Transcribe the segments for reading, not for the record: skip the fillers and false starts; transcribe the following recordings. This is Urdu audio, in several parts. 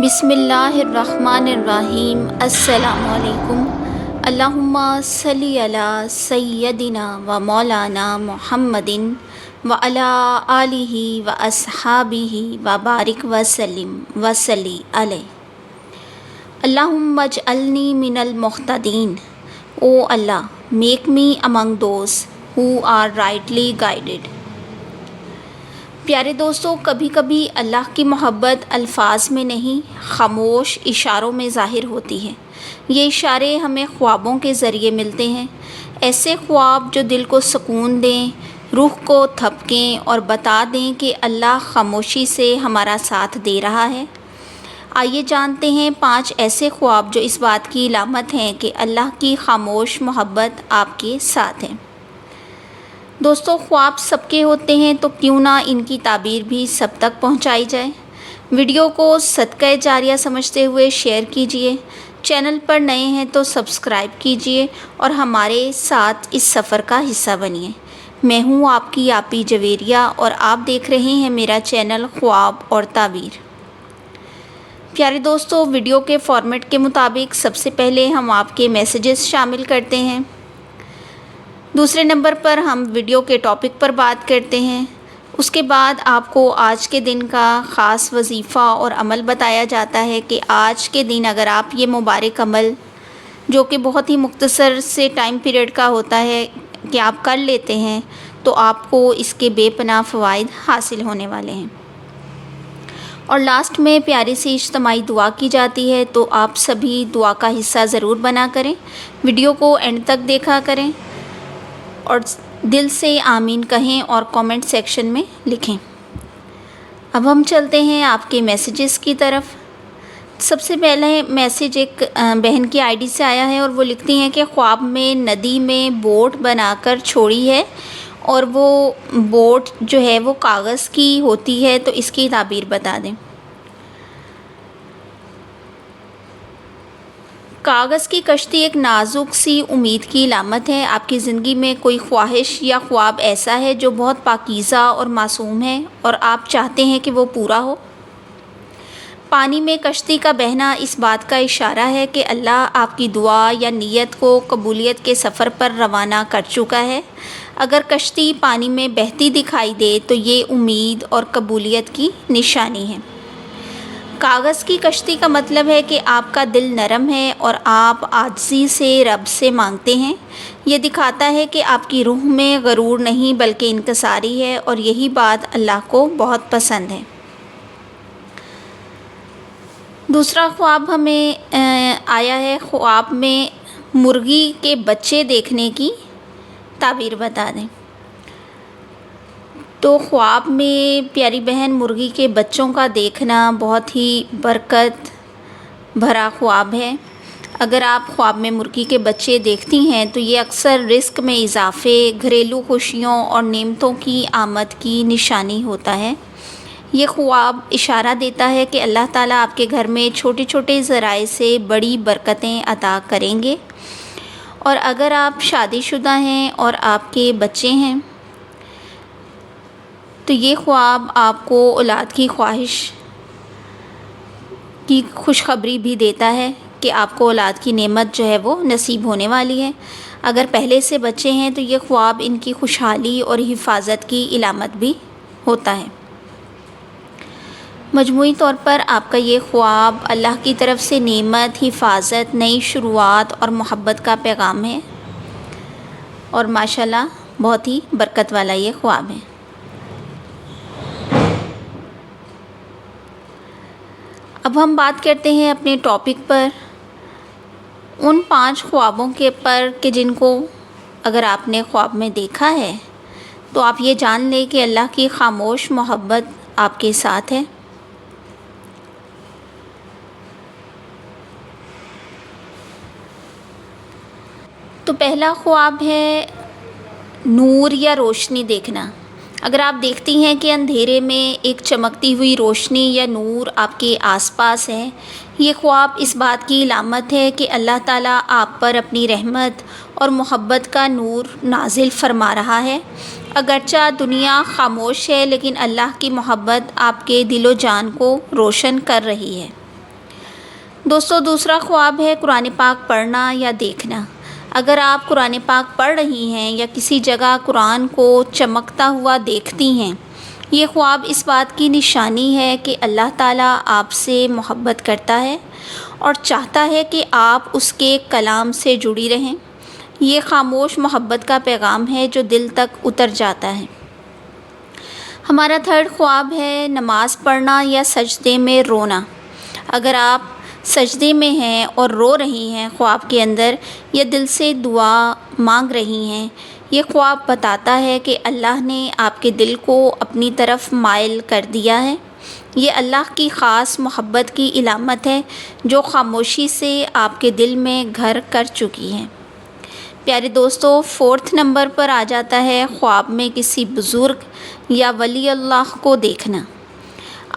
بسم اللہ الرحمن الرحیم۔ السلام علیکم۔ اللہم صلی علی سیدنا و مولانا محمد و علی آلہ و اصحابہ و بارک وسلم وصلی علیہ۔ اللہم اجعلنی من المہتدین۔ O Allah, make me among those who are rightly guided۔ پیارے دوستو، کبھی کبھی اللہ کی محبت الفاظ میں نہیں، خاموش اشاروں میں ظاہر ہوتی ہے۔ یہ اشارے ہمیں خوابوں کے ذریعے ملتے ہیں، ایسے خواب جو دل کو سکون دیں، روح کو تھپکیں اور بتا دیں کہ اللہ خاموشی سے ہمارا ساتھ دے رہا ہے۔ آئیے جانتے ہیں 5 ایسے خواب جو اس بات کی علامت ہیں کہ اللہ کی خاموش محبت آپ کے ساتھ ہے۔ دوستو، خواب سب کے ہوتے ہیں تو کیوں نہ ان کی تعبیر بھی سب تک پہنچائی جائے۔ ویڈیو کو صدقہ جاریہ سمجھتے ہوئے شیئر کیجیے، چینل پر نئے ہیں تو سبسکرائب کیجیے اور ہمارے ساتھ اس سفر کا حصہ بنیے۔ میں ہوں آپ کی آپی جویریہ اور آپ دیکھ رہے ہیں میرا چینل خواب اور تعبیر۔ پیارے دوستو، ویڈیو کے فارمیٹ کے مطابق سب سے پہلے ہم آپ کے میسیجز شامل کرتے ہیں، دوسرے نمبر پر ہم ویڈیو کے ٹاپک پر بات کرتے ہیں، اس کے بعد آپ کو آج کے دن کا خاص وظیفہ اور عمل بتایا جاتا ہے کہ آج کے دن اگر آپ یہ مبارک عمل جو کہ بہت ہی مختصر سے ٹائم پیریڈ کا ہوتا ہے کہ آپ کر لیتے ہیں تو آپ کو اس کے بے پناہ فوائد حاصل ہونے والے ہیں۔ اور لاسٹ میں پیاری سی اجتماعی دعا کی جاتی ہے، تو آپ سبھی دعا کا حصہ ضرور بنا کریں، ویڈیو کو اینڈ تک دیکھا کریں اور دل سے آمین کہیں اور کومنٹ سیکشن میں لکھیں۔ اب ہم چلتے ہیں آپ کے میسیجز کی طرف۔ سب سے پہلے میسیج ایک بہن کی آئی ڈی سے آیا ہے اور وہ لکھتی ہیں کہ خواب میں ندی میں بوٹ بنا کر چھوڑی ہے اور وہ بوٹ جو ہے وہ کاغذ کی ہوتی ہے، تو اس کی تعبیر بتا دیں۔ کاغذ کی کشتی ایک نازک سی امید کی علامت ہے۔ آپ کی زندگی میں کوئی خواہش یا خواب ایسا ہے جو بہت پاکیزہ اور معصوم ہے اور آپ چاہتے ہیں کہ وہ پورا ہو۔ پانی میں کشتی کا بہنا اس بات کا اشارہ ہے کہ اللہ آپ کی دعا یا نیت کو قبولیت کے سفر پر روانہ کر چکا ہے۔ اگر کشتی پانی میں بہتی دکھائی دے تو یہ امید اور قبولیت کی نشانی ہے۔ کاغذ کی کشتی کا مطلب ہے کہ آپ کا دل نرم ہے اور آپ عاجزی سے رب سے مانگتے ہیں۔ یہ دکھاتا ہے کہ آپ کی روح میں غرور نہیں بلکہ انکساری ہے اور یہی بات اللہ کو بہت پسند ہے۔ دوسرا خواب ہمیں آیا ہے، خواب میں مرغی کے بچے دیکھنے کی تعبیر بتا دیں۔ تو خواب میں پیاری بہن مرغی کے بچوں کا دیکھنا بہت ہی برکت بھرا خواب ہے۔ اگر آپ خواب میں مرغی کے بچے دیکھتی ہیں تو یہ اکثر رزق میں اضافے، گھریلو خوشیوں اور نعمتوں کی آمد کی نشانی ہوتا ہے۔ یہ خواب اشارہ دیتا ہے کہ اللہ تعالیٰ آپ کے گھر میں چھوٹے چھوٹے ذرائع سے بڑی برکتیں عطا کریں گے۔ اور اگر آپ شادی شدہ ہیں اور آپ کے بچے ہیں تو یہ خواب آپ کو اولاد کی خواہش کی خوشخبری بھی دیتا ہے کہ آپ کو اولاد کی نعمت جو ہے وہ نصیب ہونے والی ہے۔ اگر پہلے سے بچے ہیں تو یہ خواب ان کی خوشحالی اور حفاظت کی علامت بھی ہوتا ہے۔ مجموعی طور پر آپ کا یہ خواب اللہ کی طرف سے نعمت، حفاظت، نئی شروعات اور محبت کا پیغام ہے اور ماشاءاللہ بہت ہی برکت والا یہ خواب ہے۔ اب ہم بات کرتے ہیں اپنے ٹاپک پر، ان 5 خوابوں کے پر کہ جن کو اگر آپ نے خواب میں دیکھا ہے تو آپ یہ جان لیں کہ اللہ کی خاموش محبت آپ کے ساتھ ہے۔ تو پہلا خواب ہے نور یا روشنی دیکھنا۔ اگر آپ دیکھتی ہیں کہ اندھیرے میں ایک چمکتی ہوئی روشنی یا نور آپ کے آس پاس ہے، یہ خواب اس بات کی علامت ہے کہ اللہ تعالیٰ آپ پر اپنی رحمت اور محبت کا نور نازل فرما رہا ہے۔ اگرچہ دنیا خاموش ہے لیکن اللہ کی محبت آپ کے دل و جان کو روشن کر رہی ہے۔ دوستو دوسرا خواب ہے قرآن پاک پڑھنا یا دیکھنا۔ اگر آپ قرآن پاک پڑھ رہی ہیں یا کسی جگہ قرآن کو چمکتا ہوا دیکھتی ہیں، یہ خواب اس بات کی نشانی ہے کہ اللہ تعالیٰ آپ سے محبت کرتا ہے اور چاہتا ہے کہ آپ اس کے کلام سے جڑی رہیں۔ یہ خاموش محبت کا پیغام ہے جو دل تک اتر جاتا ہے۔ ہمارا تھرڈ خواب ہے نماز پڑھنا یا سجدے میں رونا۔ اگر آپ سجدے میں ہیں اور رو رہی ہیں خواب کے اندر یا دل سے دعا مانگ رہی ہیں، یہ خواب بتاتا ہے کہ اللہ نے آپ کے دل کو اپنی طرف مائل کر دیا ہے۔ یہ اللہ کی خاص محبت کی علامت ہے جو خاموشی سے آپ کے دل میں گھر کر چکی ہے۔ پیارے دوستو، فورتھ نمبر پر آ جاتا ہے خواب میں کسی بزرگ یا ولی اللہ کو دیکھنا۔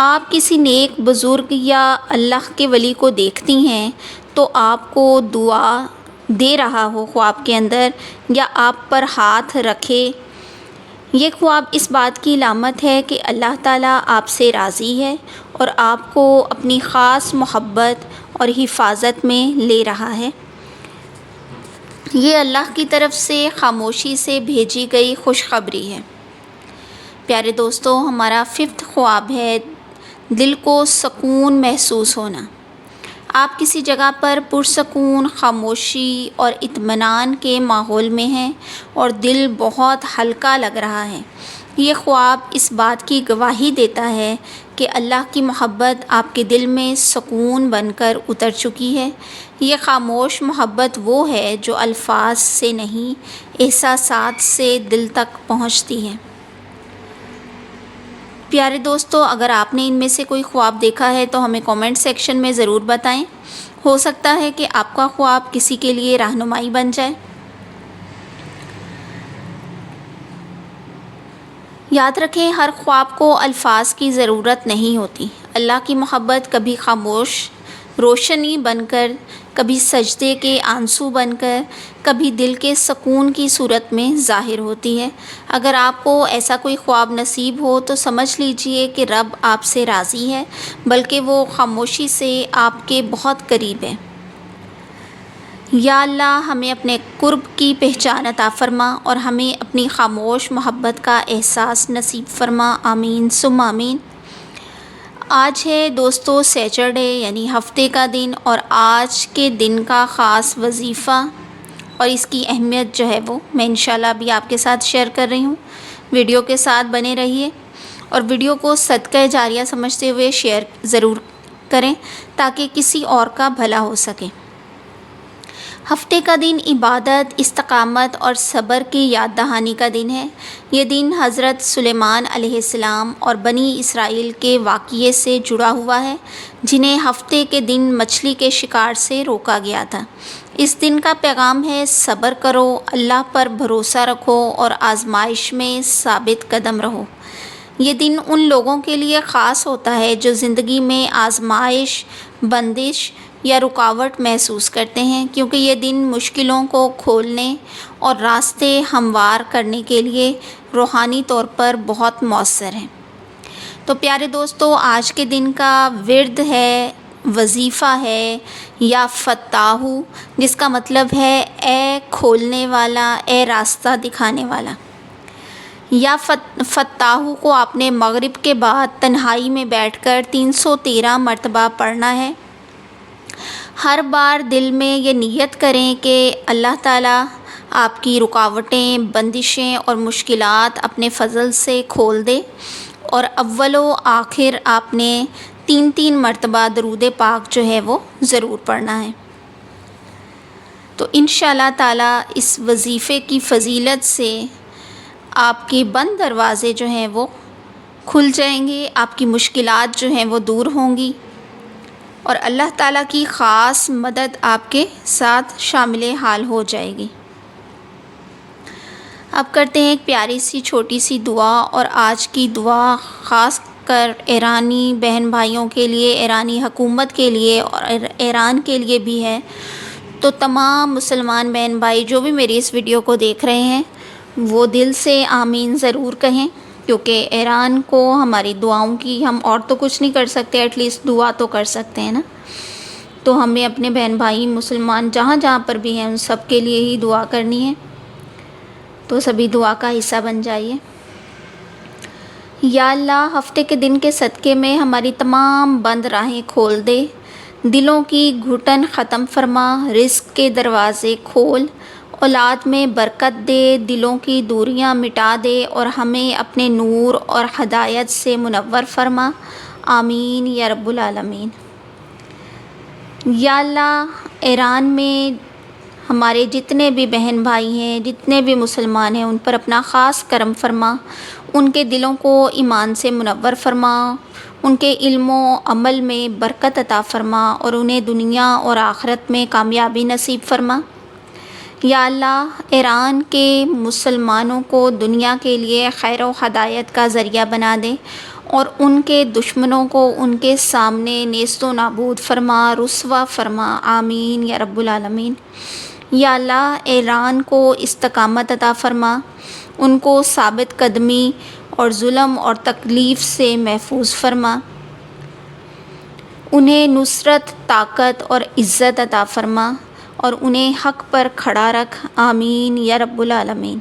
آپ کسی نیک بزرگ یا اللہ کے ولی کو دیکھتی ہیں تو آپ کو دعا دے رہا ہو خواب کے اندر یا آپ پر ہاتھ رکھے، یہ خواب اس بات کی علامت ہے کہ اللہ تعالیٰ آپ سے راضی ہے اور آپ کو اپنی خاص محبت اور حفاظت میں لے رہا ہے۔ یہ اللہ کی طرف سے خاموشی سے بھیجی گئی خوشخبری ہے۔ پیارے دوستو، ہمارا ففتھ خواب ہے دل کو سکون محسوس ہونا۔ آپ کسی جگہ پر پرسکون، خاموشی اور اطمینان کے ماحول میں ہیں اور دل بہت ہلکا لگ رہا ہے۔ یہ خواب اس بات کی گواہی دیتا ہے کہ اللہ کی محبت آپ کے دل میں سکون بن کر اتر چکی ہے۔ یہ خاموش محبت وہ ہے جو الفاظ سے نہیں، احساسات سے دل تک پہنچتی ہے۔ پیارے دوستو، اگر آپ نے ان میں سے کوئی خواب دیکھا ہے تو ہمیں کامنٹ سیکشن میں ضرور بتائیں۔ ہو سکتا ہے کہ آپ کا خواب کسی کے لیے رہنمائی بن جائے۔ یاد رکھیں، ہر خواب کو الفاظ کی ضرورت نہیں ہوتی۔ اللہ کی محبت کبھی خاموش روشنی بن کر، کبھی سجدے کے آنسو بن کر، کبھی دل کے سکون کی صورت میں ظاہر ہوتی ہے۔ اگر آپ کو ایسا کوئی خواب نصیب ہو تو سمجھ لیجئے کہ رب آپ سے راضی ہے، بلکہ وہ خاموشی سے آپ کے بہت قریب ہے۔ یا اللہ، ہمیں اپنے قرب کی پہچان عطا فرما اور ہمیں اپنی خاموش محبت کا احساس نصیب فرما۔ آمین ثم آمین۔ آج ہے دوستو سیچرڈے یعنی ہفتے کا دن، اور آج کے دن کا خاص وظیفہ اور اس کی اہمیت جو ہے وہ میں انشاءاللہ ابھی آپ کے ساتھ شیئر کر رہی ہوں۔ ویڈیو کے ساتھ بنے رہیے اور ویڈیو کو صدقہ جاریہ سمجھتے ہوئے شیئر ضرور کریں تاکہ کسی اور کا بھلا ہو سکے۔ ہفتے کا دن عبادت، استقامت اور صبر کی یاد دہانی کا دن ہے۔ یہ دن حضرت سلیمان علیہ السلام اور بنی اسرائیل کے واقعے سے جڑا ہوا ہے جنہیں ہفتے کے دن مچھلی کے شکار سے روکا گیا تھا۔ اس دن کا پیغام ہے صبر کرو، اللہ پر بھروسہ رکھو اور آزمائش میں ثابت قدم رہو۔ یہ دن ان لوگوں کے لیے خاص ہوتا ہے جو زندگی میں آزمائش، بندش یا رکاوٹ محسوس کرتے ہیں، کیونکہ یہ دن مشکلوں کو کھولنے اور راستے ہموار کرنے کے لیے روحانی طور پر بہت مؤثر ہیں۔ تو پیارے دوستو، آج کے دن کا ورد ہے، وظیفہ ہے یا فتاحو، جس کا مطلب ہے اے کھولنے والا، اے راستہ دکھانے والا۔ یا فتاحو کو آپ نے مغرب کے بعد تنہائی میں بیٹھ کر 313 مرتبہ پڑھنا ہے۔ ہر بار دل میں یہ نیت کریں کہ اللہ تعالیٰ آپ کی رکاوٹیں، بندشیں اور مشکلات اپنے فضل سے کھول دے، اور اول و آخر آپ نے 3 مرتبہ درود پاک جو ہے وہ ضرور پڑھنا ہے۔ تو انشاءاللہ تعالیٰ اس وظیفے کی فضیلت سے آپ کے بند دروازے جو ہیں وہ کھل جائیں گے، آپ کی مشکلات جو ہیں وہ دور ہوں گی اور اللہ تعالیٰ کی خاص مدد آپ کے ساتھ شامل حال ہو جائے گی۔ اب کرتے ہیں ایک پیاری سی چھوٹی سی دعا، اور آج کی دعا خاص کر ایرانی بہن بھائیوں کے لیے، ایرانی حکومت کے لیے اور ایران کے لیے بھی ہے۔ تو تمام مسلمان بہن بھائی جو بھی میری اس ویڈیو کو دیکھ رہے ہیں وہ دل سے آمین ضرور کہیں، کیونکہ ایران کو ہماری دعاؤں کی، ہم اور تو کچھ نہیں کر سکتے، ایٹ لیسٹ دعا تو کر سکتے ہیں نا۔ تو ہمیں اپنے بہن بھائی مسلمان جہاں جہاں پر بھی ہیں ان سب کے لیے ہی دعا کرنی ہے، تو سبھی دعا کا حصہ بن جائیے۔ یا اللہ، ہفتے کے دن کے صدقے میں ہماری تمام بند راہیں کھول دے، دلوں کی گھٹن ختم فرما، رزق کے دروازے کھول، اولاد میں برکت دے، دلوں کی دوریاں مٹا دے اور ہمیں اپنے نور اور ہدایت سے منور فرما، آمین یا رب العالمین۔ یا اللہ، ایران میں ہمارے جتنے بھی بہن بھائی ہیں، جتنے بھی مسلمان ہیں، ان پر اپنا خاص کرم فرما، ان کے دلوں کو ایمان سے منور فرما، ان کے علم و عمل میں برکت عطا فرما اور انہیں دنیا اور آخرت میں کامیابی نصیب فرما۔ یا اللہ، ایران کے مسلمانوں کو دنیا کے لیے خیر و ہدایت کا ذریعہ بنا دے اور ان کے دشمنوں کو ان کے سامنے نیست و نابود فرما، رسوا فرما، آمین یا رب العالمین۔ یا اللہ، ایران کو استقامت عطا فرما، ان کو ثابت قدمی اور ظلم اور تکلیف سے محفوظ فرما، انہیں نصرت، طاقت اور عزت عطا فرما اور انہیں حق پر کھڑا رکھ، آمین یا رب العالمین۔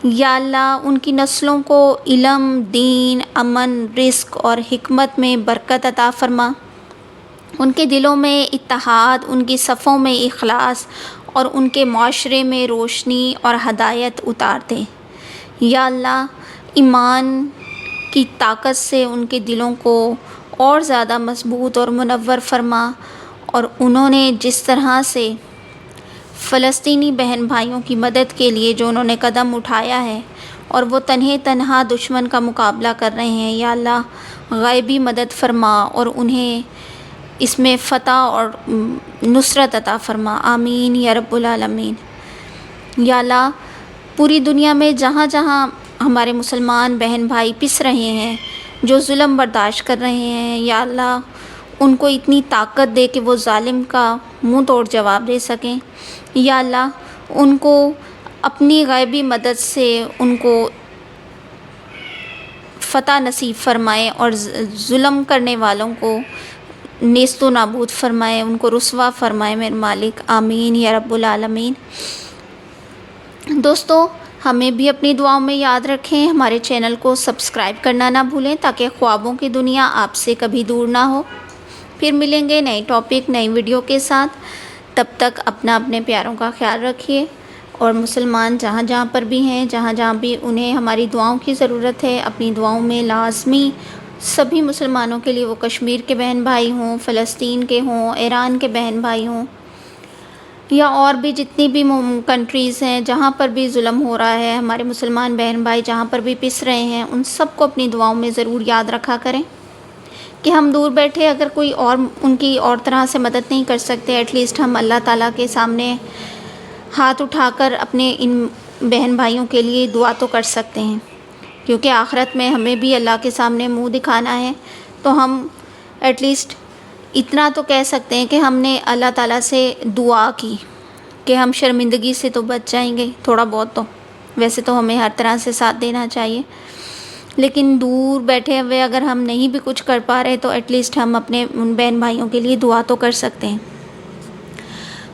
یا اللہ، ان کی نسلوں کو علم، دین، امن، رزق اور حکمت میں برکت عطا فرما، ان کے دلوں میں اتحاد، ان کی صفوں میں اخلاص اور ان کے معاشرے میں روشنی اور ہدایت اتار دے۔ یا اللہ، ایمان کی طاقت سے ان کے دلوں کو اور زیادہ مضبوط اور منور فرما، اور انہوں نے جس طرح سے فلسطینی بہن بھائیوں کی مدد کے لیے جو انہوں نے قدم اٹھایا ہے اور وہ تنہا دشمن کا مقابلہ کر رہے ہیں، یا اللہ غیبی مدد فرما اور انہیں اس میں فتح اور نصرت عطا فرما، آمین یا رب العالمین۔ یا اللہ، پوری دنیا میں جہاں جہاں ہمارے مسلمان بہن بھائی پس رہے ہیں، جو ظلم برداشت کر رہے ہیں، یا اللہ ان کو اتنی طاقت دے کہ وہ ظالم کا منہ توڑ جواب دے سکیں۔ یا اللہ، ان کو اپنی غیبی مدد سے ان کو فتح نصیب فرمائے اور ظلم کرنے والوں کو نیست و نابود فرمائے، ان کو رسوا فرمائے میرے مالک، آمین یا رب العالمین۔ دوستو، ہمیں بھی اپنی دعاؤں میں یاد رکھیں، ہمارے چینل کو سبسکرائب کرنا نہ بھولیں تاکہ خوابوں کی دنیا آپ سے کبھی دور نہ ہو۔ پھر ملیں گے نئے ٹاپک، نئی ویڈیو کے ساتھ، تب تک اپنے پیاروں کا خیال رکھیے، اور مسلمان جہاں جہاں پر بھی ہیں، جہاں جہاں بھی انہیں ہماری دعاؤں کی ضرورت ہے، اپنی دعاؤں میں لازمی سبھی مسلمانوں کے لیے، وہ کشمیر کے بہن بھائی ہوں، فلسطین کے ہوں، ایران کے بہن بھائی ہوں، یا اور بھی جتنی بھی کنٹریز ہیں جہاں پر بھی ظلم ہو رہا ہے، ہمارے مسلمان بہن بھائی جہاں پر بھی پس رہے ہیں، ان سب کو اپنی دعاؤں میں ضرور یاد رکھا کریں کہ ہم دور بیٹھے اگر کوئی اور ان کی اور طرح سے مدد نہیں کر سکتے، ایٹ لیسٹ ہم اللہ تعالیٰ کے سامنے ہاتھ اٹھا کر اپنے ان بہن بھائیوں کے لیے دعا تو کر سکتے ہیں، کیونکہ آخرت میں ہمیں بھی اللہ کے سامنے منہ دکھانا ہے، تو ہم ایٹ لیسٹ اتنا تو کہہ سکتے ہیں کہ ہم نے اللہ تعالیٰ سے دعا کی کہ ہم شرمندگی سے تو بچ جائیں گے تھوڑا بہت، تو ویسے تو ہمیں ہر طرح سے ساتھ دینا چاہیے، لیکن دور بیٹھے ہوئے اگر ہم نہیں بھی کچھ کر پا رہے تو ایٹ لیسٹ ہم اپنے ان بہن بھائیوں کے لیے دعا تو کر سکتے ہیں،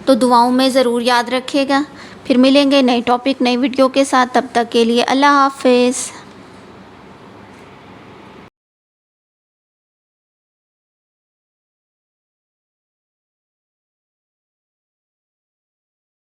تو دعاؤں میں ضرور یاد رکھیے گا۔ پھر ملیں گے نئے ٹاپک، نئی ویڈیو کے ساتھ، تب تک کے لیے اللہ حافظ۔